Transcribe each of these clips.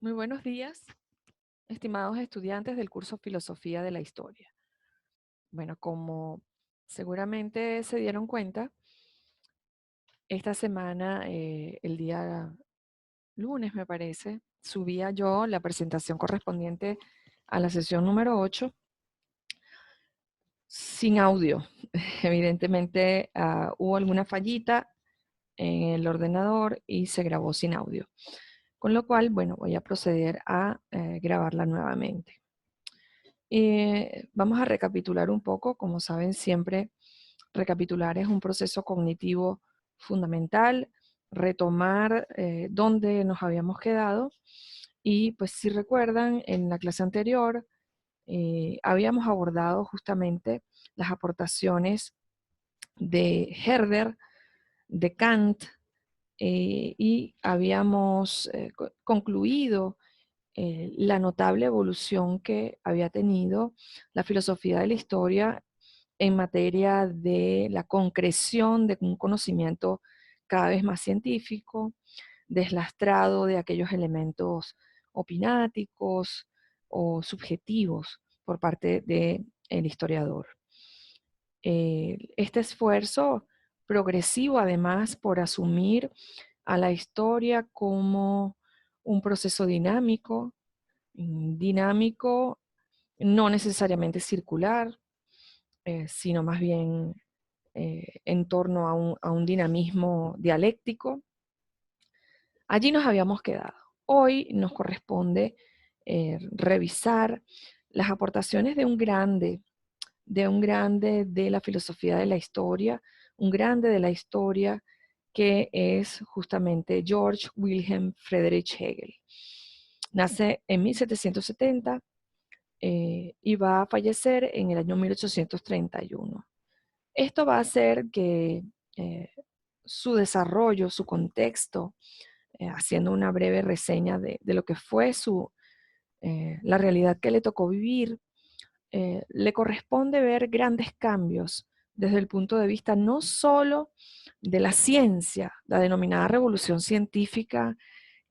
Muy buenos días, estimados estudiantes del curso Filosofía de la Historia. Bueno, como seguramente se dieron cuenta, esta semana, el día lunes me parece, subía yo la presentación correspondiente a la sesión número 8 sin audio. Evidentemente hubo alguna fallita en el ordenador y se grabó sin audio. Con lo cual, bueno, voy a proceder a grabarla nuevamente. Vamos a recapitular un poco. Como saben, siempre recapitular es un proceso cognitivo fundamental, retomar dónde nos habíamos quedado. Y pues si recuerdan, en la clase anterior habíamos abordado justamente las aportaciones de Herder, de Kant, y habíamos concluido la notable evolución que había tenido la filosofía de la historia en materia de la concreción de un conocimiento cada vez más científico, deslastrado de aquellos elementos opináticos o subjetivos por parte del historiador. Este esfuerzo progresivo, además, por asumir a la historia como un proceso dinámico, no necesariamente circular, sino más bien en torno a un dinamismo dialéctico. Allí nos habíamos quedado. Hoy nos corresponde revisar las aportaciones de un grande de la filosofía de la historia, un grande de la historia que es justamente Georg Wilhelm Friedrich Hegel. Nace en 1770 y va a fallecer en el año 1831. Esto va a hacer que su desarrollo, su contexto, haciendo una breve reseña de lo que fue la realidad que le tocó vivir, le corresponde ver grandes cambios desde el punto de vista no solo de la ciencia, la denominada revolución científica,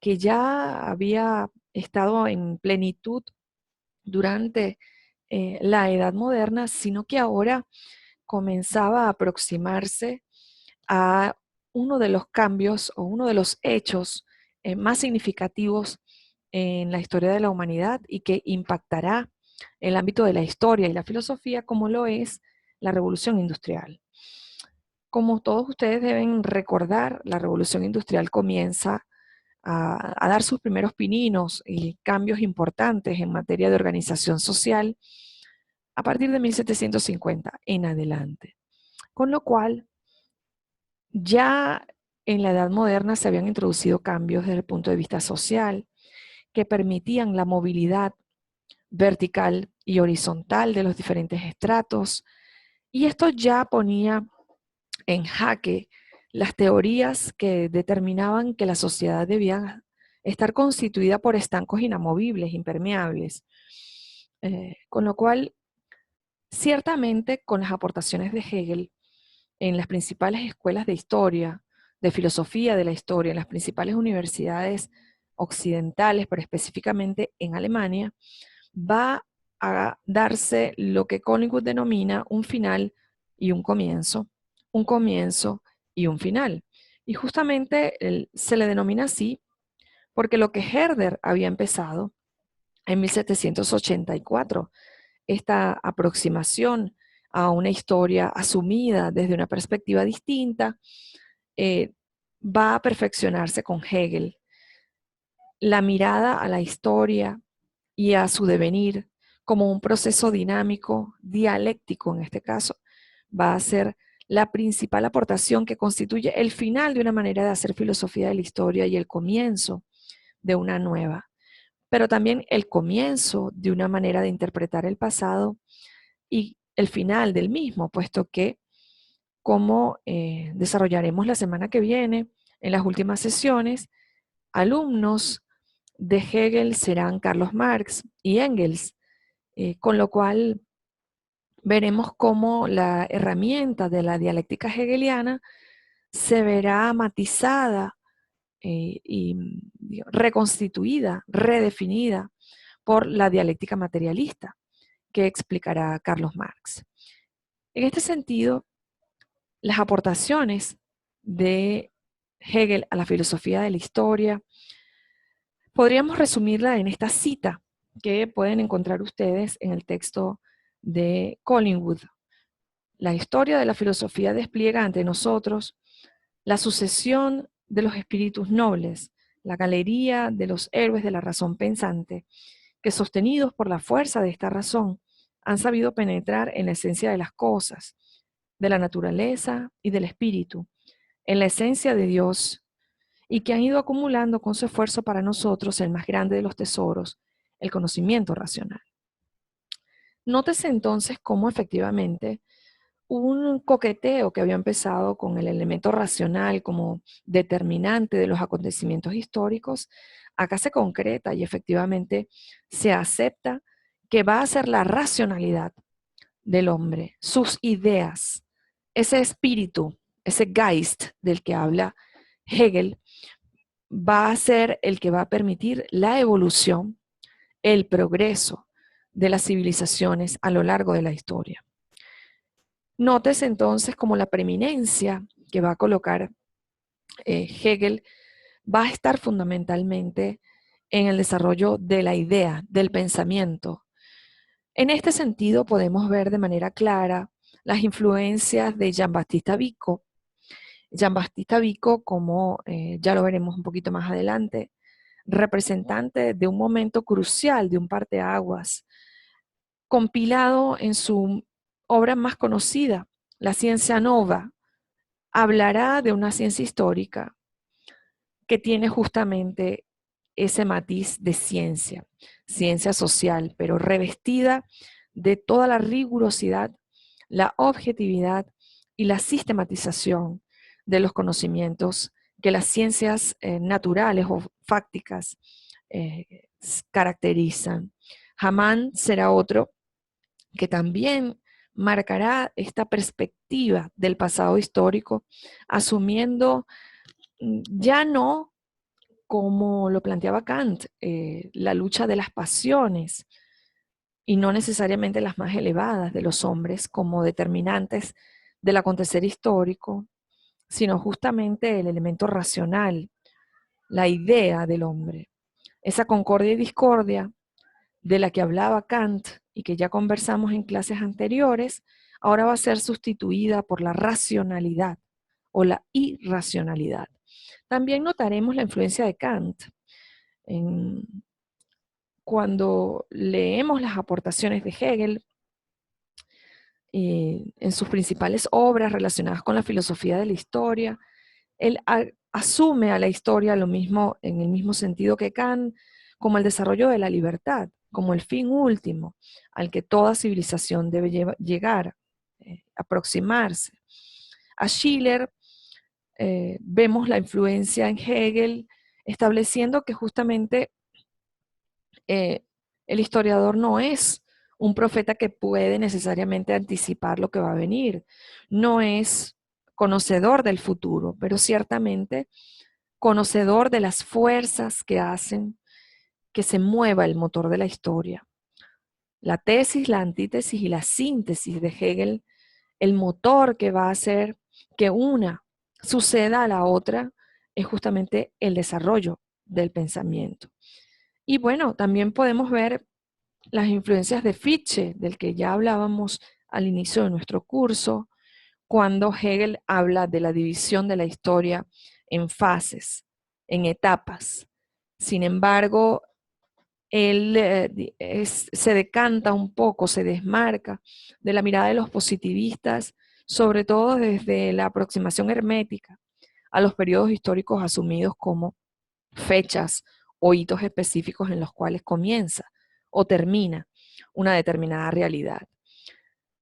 que ya había estado en plenitud durante la Edad Moderna, sino que ahora comenzaba a aproximarse a uno de los cambios o uno de los hechos más significativos en la historia de la humanidad y que impactará el ámbito de la historia y la filosofía, como lo es la revolución industrial. Como todos ustedes deben recordar, la revolución industrial comienza a dar sus primeros pininos y cambios importantes en materia de organización social a partir de 1750 en adelante. Con lo cual, ya en la Edad Moderna se habían introducido cambios desde el punto de vista social que permitían la movilidad vertical y horizontal de los diferentes estratos, y esto ya ponía en jaque las teorías que determinaban que la sociedad debía estar constituida por estancos inamovibles, impermeables, con lo cual, ciertamente, con las aportaciones de Hegel en las principales escuelas de historia, de filosofía de la historia, en las principales universidades occidentales, pero específicamente en Alemania, va a darse lo que Collingwood denomina un final y un comienzo y un final. Y justamente se le denomina así porque lo que Herder había empezado en 1784, esta aproximación a una historia asumida desde una perspectiva distinta, eh, va a perfeccionarse con Hegel. La mirada a la historia y a su devenir como un proceso dinámico, dialéctico en este caso, va a ser la principal aportación que constituye el final de una manera de hacer filosofía de la historia y el comienzo de una nueva, pero también el comienzo de una manera de interpretar el pasado y el final del mismo, puesto que, como desarrollaremos la semana que viene en las últimas sesiones, alumnos de Hegel serán Carlos Marx y Engels, con lo cual veremos cómo la herramienta de la dialéctica hegeliana se verá matizada reconstituida, redefinida por la dialéctica materialista que explicará Carlos Marx. En este sentido, las aportaciones de Hegel a la filosofía de la historia podríamos resumirla en esta cita que pueden encontrar ustedes en el texto de Collingwood. La historia de la filosofía despliega ante nosotros la sucesión de los espíritus nobles, la galería de los héroes de la razón pensante, que sostenidos por la fuerza de esta razón, han sabido penetrar en la esencia de las cosas, de la naturaleza y del espíritu, en la esencia de Dios, y que han ido acumulando con su esfuerzo para nosotros el más grande de los tesoros, el conocimiento racional. Nótese entonces cómo efectivamente un coqueteo que había empezado con el elemento racional como determinante de los acontecimientos históricos, acá se concreta y efectivamente se acepta que va a ser la racionalidad del hombre, sus ideas, ese espíritu, ese Geist del que habla Hegel, va a ser el que va a permitir la evolución, el progreso de las civilizaciones a lo largo de la historia. Notes entonces como la preeminencia que va a colocar Hegel va a estar fundamentalmente en el desarrollo de la idea, del pensamiento. En este sentido podemos ver de manera clara las influencias de Giambattista Vico. Giambattista Vico, como ya lo veremos un poquito más adelante, representante de un momento crucial, de un parteaguas, compilado en su obra más conocida, La Ciencia Nova, hablará de una ciencia histórica que tiene justamente ese matiz de ciencia, ciencia social, pero revestida de toda la rigurosidad, la objetividad y la sistematización de los conocimientos que las ciencias naturales o fácticas caracterizan. Hamann será otro que también marcará esta perspectiva del pasado histórico, asumiendo ya no como lo planteaba Kant, la lucha de las pasiones, y no necesariamente las más elevadas de los hombres como determinantes del acontecer histórico, sino justamente el elemento racional, la idea del hombre. Esa concordia y discordia de la que hablaba Kant y que ya conversamos en clases anteriores, ahora va a ser sustituida por la racionalidad o la irracionalidad. También notaremos la influencia de Kant. Cuando leemos las aportaciones de Hegel, en sus principales obras relacionadas con la filosofía de la historia, él asume a la historia lo mismo, en el mismo sentido que Kant, como el desarrollo de la libertad, como el fin último al que toda civilización debe llegar, aproximarse. A Schiller vemos la influencia en Hegel, estableciendo que justamente el historiador no es un profeta que puede necesariamente anticipar lo que va a venir, no es conocedor del futuro, pero ciertamente conocedor de las fuerzas que hacen que se mueva el motor de la historia. La tesis, la antítesis y la síntesis de Hegel, el motor que va a hacer que una suceda a la otra, es justamente el desarrollo del pensamiento. Y bueno, también podemos ver las influencias de Fichte, del que ya hablábamos al inicio de nuestro curso, cuando Hegel habla de la división de la historia en fases, en etapas. Sin embargo, él se decanta un poco, se desmarca de la mirada de los positivistas, sobre todo desde la aproximación hermética a los periodos históricos asumidos como fechas o hitos específicos en los cuales comienza o termina una determinada realidad.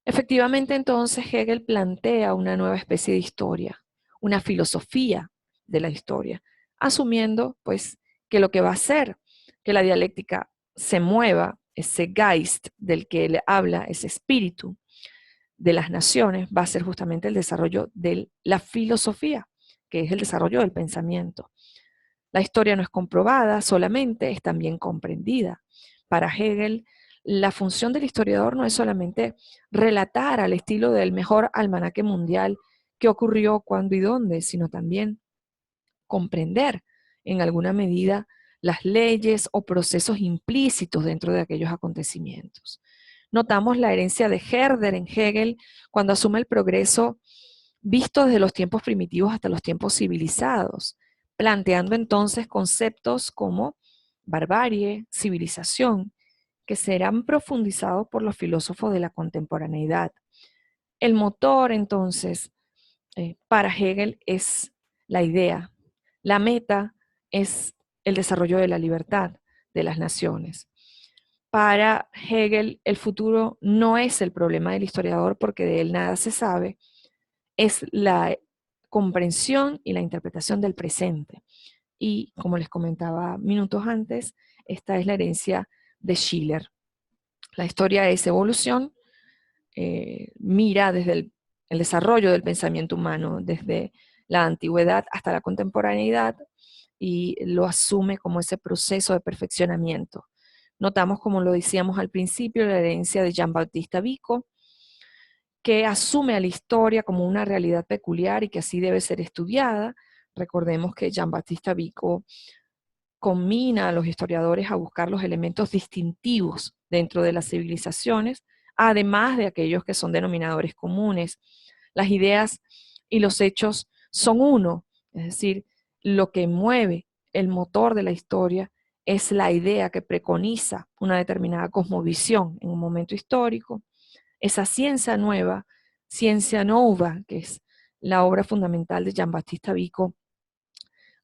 Efectivamente, entonces, Hegel plantea una nueva especie de historia, una filosofía de la historia, asumiendo, pues, que lo que va a hacer que la dialéctica se mueva, ese Geist del que él habla, ese espíritu de las naciones, va a ser justamente el desarrollo de la filosofía, que es el desarrollo del pensamiento. La historia no es comprobada solamente, es también comprendida. Para Hegel, la función del historiador no es solamente relatar al estilo del mejor almanaque mundial qué ocurrió, cuándo y dónde, sino también comprender en alguna medida las leyes o procesos implícitos dentro de aquellos acontecimientos. Notamos la herencia de Herder en Hegel cuando asume el progreso visto desde los tiempos primitivos hasta los tiempos civilizados, planteando entonces conceptos como barbarie, civilización, que serán profundizados por los filósofos de la contemporaneidad. El motor, entonces, para Hegel es la idea. La meta es el desarrollo de la libertad de las naciones. Para Hegel, el futuro no es el problema del historiador porque de él nada se sabe, es la comprensión y la interpretación del presente. Y como les comentaba minutos antes, esta es la herencia de Schiller. La historia es evolución, mira desde el desarrollo del pensamiento humano, desde la antigüedad hasta la contemporaneidad, y lo asume como ese proceso de perfeccionamiento. Notamos, como lo decíamos al principio, la herencia de Giambattista Vico, que asume a la historia como una realidad peculiar y que así debe ser estudiada. Recordemos que Giambattista Vico combina a los historiadores a buscar los elementos distintivos dentro de las civilizaciones, además de aquellos que son denominadores comunes. Las ideas y los hechos son uno, es decir, lo que mueve el motor de la historia es la idea que preconiza una determinada cosmovisión en un momento histórico. Esa ciencia nueva, ciencia nova, que es la obra fundamental de Giambattista Vico,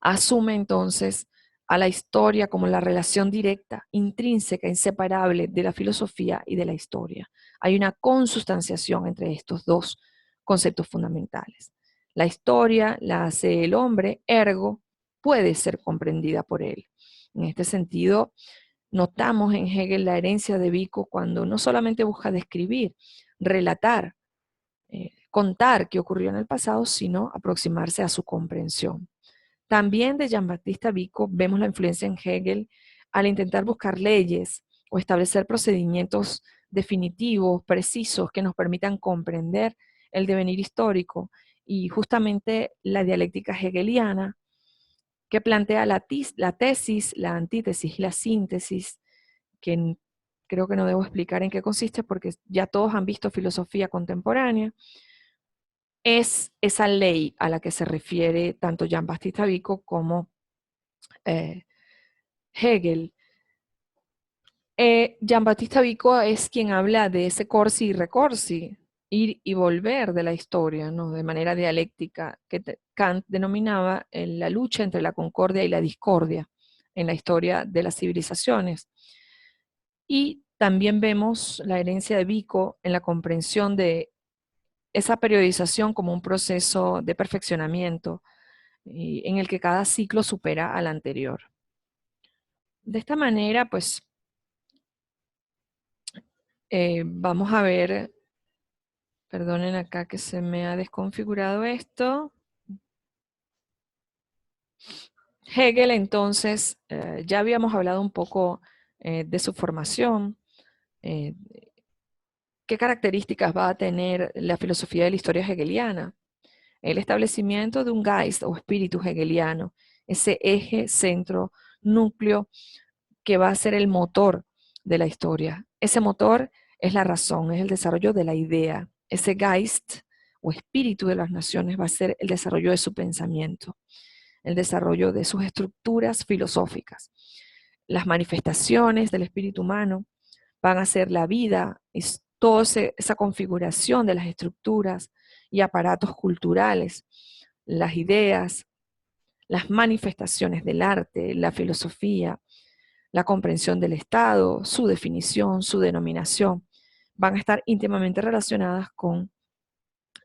asume entonces a la historia como la relación directa, intrínseca, inseparable de la filosofía y de la historia. Hay una consustanciación entre estos dos conceptos fundamentales. La historia la hace el hombre, ergo puede ser comprendida por él. En este sentido, notamos en Hegel la herencia de Vico cuando no solamente busca describir, relatar, contar qué ocurrió en el pasado, sino aproximarse a su comprensión. También de Giambattista Vico vemos la influencia en Hegel al intentar buscar leyes o establecer procedimientos definitivos, precisos, que nos permitan comprender el devenir histórico, y justamente la dialéctica hegeliana, que plantea la tesis, la antítesis y la síntesis, que creo que no debo explicar en qué consiste porque ya todos han visto filosofía contemporánea, es esa ley a la que se refiere tanto Giambattista Vico como Hegel. Giambattista Vico es quien habla de ese corsi y recorsi, ir y volver de la historia, ¿no? De manera dialéctica, que Kant denominaba la lucha entre la concordia y la discordia en la historia de las civilizaciones. Y también vemos la herencia de Vico en la comprensión de esa periodización como un proceso de perfeccionamiento en el que cada ciclo supera al anterior. De esta manera, pues, vamos a ver, perdonen acá que se me ha desconfigurado esto. Hegel, entonces, ya habíamos hablado un poco de su formación, qué características va a tener la filosofía de la historia hegeliana. El establecimiento de un Geist o espíritu hegeliano, ese eje, centro, núcleo que va a ser el motor de la historia. Ese motor es la razón, es el desarrollo de la idea. Ese Geist o espíritu de las naciones va a ser el desarrollo de su pensamiento, el desarrollo de sus estructuras filosóficas. Las manifestaciones del espíritu humano van a ser la vida, es toda esa configuración de las estructuras y aparatos culturales, las ideas, las manifestaciones del arte, la filosofía, la comprensión del Estado, su definición, su denominación, van a estar íntimamente relacionadas con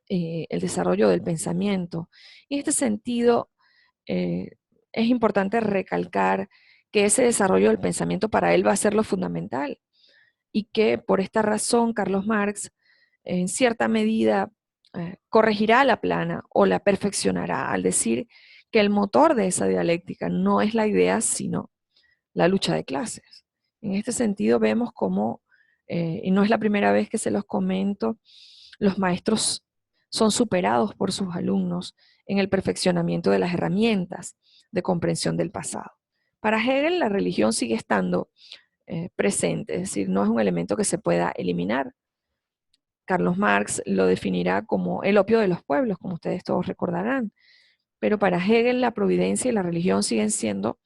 el desarrollo del pensamiento. En este sentido, es importante recalcar que ese desarrollo del pensamiento para él va a ser lo fundamental y que por esta razón Carlos Marx en cierta medida corregirá la plana o la perfeccionará al decir que el motor de esa dialéctica no es la idea, sino la lucha de clases. En este sentido vemos cómo, y no es la primera vez que se los comento, los maestros son superados por sus alumnos en el perfeccionamiento de las herramientas de comprensión del pasado. Para Hegel, la religión sigue estando presente, es decir, no es un elemento que se pueda eliminar. Carlos Marx lo definirá como el opio de los pueblos, como ustedes todos recordarán. Pero para Hegel la providencia y la religión siguen siendo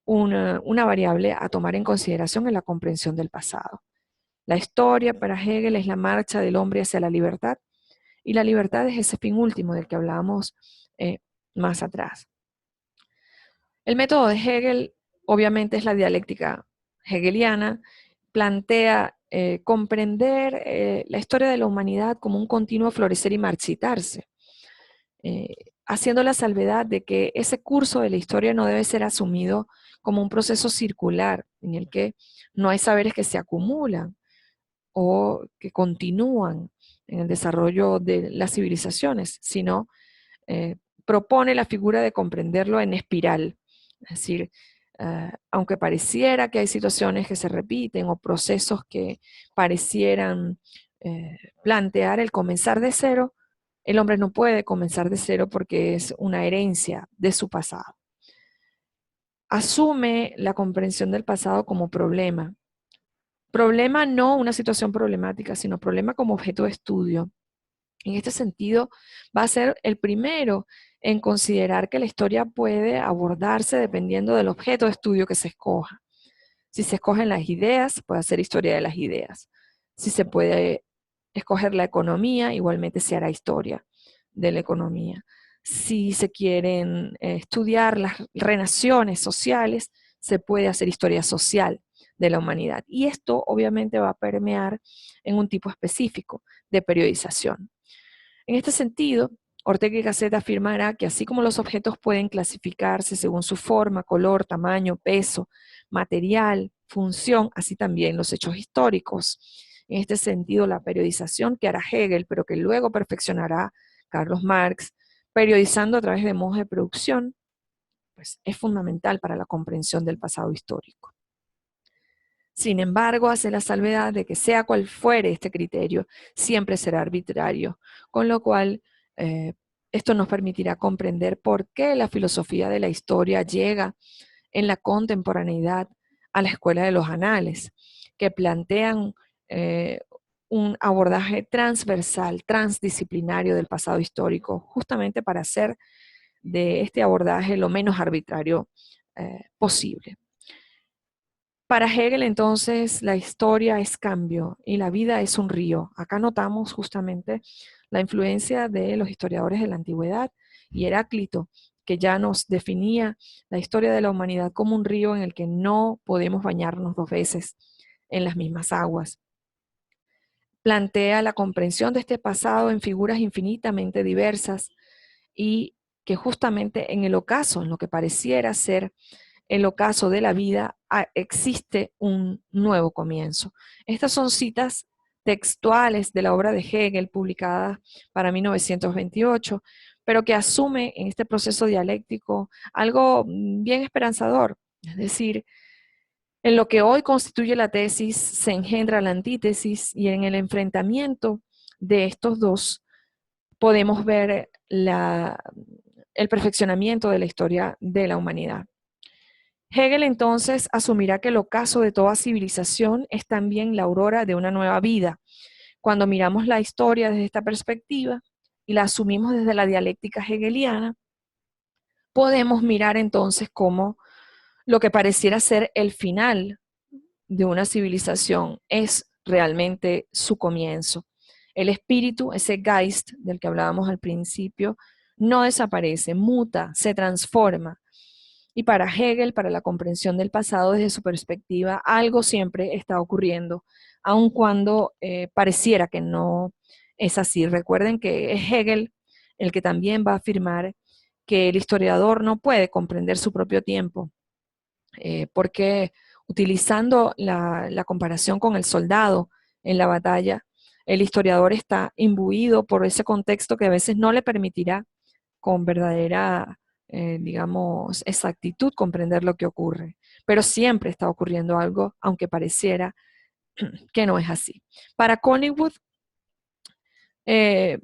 una variable a tomar en consideración en la comprensión del pasado. La historia para Hegel es la marcha del hombre hacia la libertad, y la libertad es ese fin último del que hablábamos más atrás. El método de Hegel obviamente es la dialéctica hegeliana, plantea comprender la historia de la humanidad como un continuo florecer y marchitarse, haciendo la salvedad de que ese curso de la historia no debe ser asumido como un proceso circular en el que no hay saberes que se acumulan o que continúan en el desarrollo de las civilizaciones, sino propone la figura de comprenderlo en espiral. Es decir, aunque pareciera que hay situaciones que se repiten o procesos que parecieran plantear el comenzar de cero, el hombre no puede comenzar de cero porque es una herencia de su pasado. Asume la comprensión del pasado como problema. Problema no una situación problemática, sino problema como objeto de estudio. En este sentido, va a ser el primero en considerar que la historia puede abordarse dependiendo del objeto de estudio que se escoja. Si se escogen las ideas, puede ser historia de las ideas. Si se puede escoger la economía, igualmente se hará historia de la economía. Si se quieren estudiar las relaciones sociales, se puede hacer historia social de la humanidad. Y esto obviamente va a permear en un tipo específico de periodización. En este sentido, Ortega y Gasset afirmará que así como los objetos pueden clasificarse según su forma, color, tamaño, peso, material, función, así también los hechos históricos. En este sentido, la periodización que hará Hegel, pero que luego perfeccionará Carlos Marx, periodizando a través de modos de producción, pues es fundamental para la comprensión del pasado histórico. Sin embargo, hace la salvedad de que sea cual fuere este criterio, siempre será arbitrario, con lo cual esto nos permitirá comprender por qué la filosofía de la historia llega en la contemporaneidad a la escuela de los anales, que plantean un abordaje transversal, transdisciplinario del pasado histórico, justamente para hacer de este abordaje lo menos arbitrario posible. Para Hegel, entonces, la historia es cambio y la vida es un río. Acá notamos justamente la influencia de los historiadores de la antigüedad y Heráclito, que ya nos definía la historia de la humanidad como un río en el que no podemos bañarnos dos veces en las mismas aguas. Plantea la comprensión de este pasado en figuras infinitamente diversas y que justamente en el ocaso, en lo que pareciera ser el ocaso de la vida, existe un nuevo comienzo. Estas son citas textuales de la obra de Hegel, publicada para 1928, pero que asume en este proceso dialéctico algo bien esperanzador. Es decir, en lo que hoy constituye la tesis se engendra la antítesis y en el enfrentamiento de estos dos podemos ver el perfeccionamiento de la historia de la humanidad. Hegel entonces asumirá que el ocaso de toda civilización es también la aurora de una nueva vida. Cuando miramos la historia desde esta perspectiva y la asumimos desde la dialéctica hegeliana, podemos mirar entonces cómo lo que pareciera ser el final de una civilización es realmente su comienzo. El espíritu, ese Geist del que hablábamos al principio, no desaparece, muta, se transforma. Y para Hegel, para la comprensión del pasado desde su perspectiva, algo siempre está ocurriendo, aun cuando pareciera que no es así. Recuerden que es Hegel el que también va a afirmar que el historiador no puede comprender su propio tiempo, porque utilizando la comparación con el soldado en la batalla, el historiador está imbuido por ese contexto que a veces no le permitirá con verdadera digamos, exactitud comprender lo que ocurre. Pero siempre está ocurriendo algo, aunque pareciera que no es así. Para Collingwood, en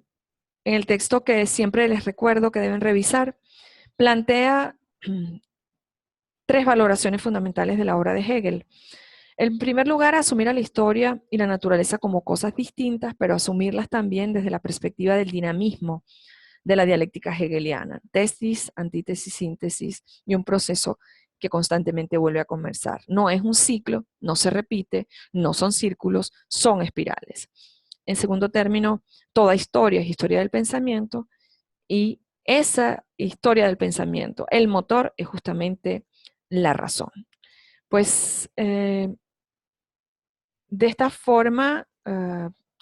el texto que siempre les recuerdo que deben revisar, plantea tres valoraciones fundamentales de la obra de Hegel. En primer lugar, asumir a la historia y la naturaleza como cosas distintas, pero asumirlas también desde la perspectiva del dinamismo de la dialéctica hegeliana. Tesis, antítesis, síntesis y un proceso que constantemente vuelve a conversar. No es un ciclo, no se repite, no son círculos, son espirales. En segundo término, toda historia es historia del pensamiento y esa historia del pensamiento, el motor es justamente la razón. Pues de esta forma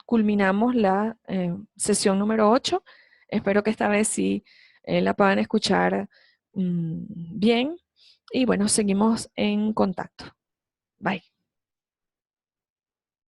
culminamos la sesión número 8. Espero que esta vez sí la puedan escuchar bien. Y bueno, seguimos en contacto. Bye.